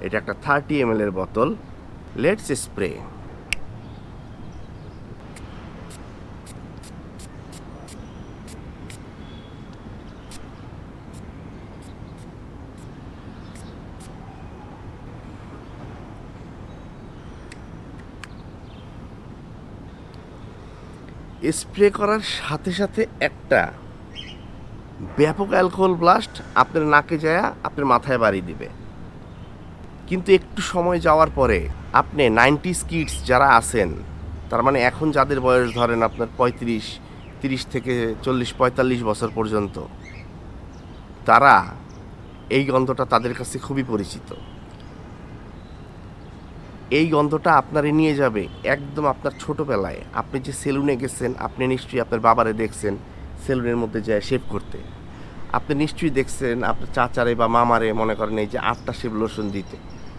এটা একটা 30 ml এর বোতল। Let's spray. স্প্রে করার সাথে সাথে একটা ব্যাপক অ্যালকোহল ব্লাস্ট আপনার নাকে যায়, আপনার মাথায় বাড়ি দিবে। কিন্তু একটু সময় যাওয়ার পরে আপনি 90s কিডস যারা আছেন, তার মানে এখন যাদের বয়স ধরেন আপনার 30 থেকে 40-45 বছর পর্যন্ত, তারা এই গন্ধটা তাদের কাছে খুবই পরিচিত। এই গন্ধটা আপনারে নিয়ে যাবে একদম আপনার ছোটোবেলায়। আপনি যে সেলুনে গেছেন, আপনি নিশ্চয়ই আপনার বাবারে দেখছেন সেলুনের মধ্যে যায় শেভ করতে। আপনি নিশ্চয়ই দেখছেন আপনার চাচারে বা মামারে, মনে করেন এই যে আফটার শেভ লোশন দিতে।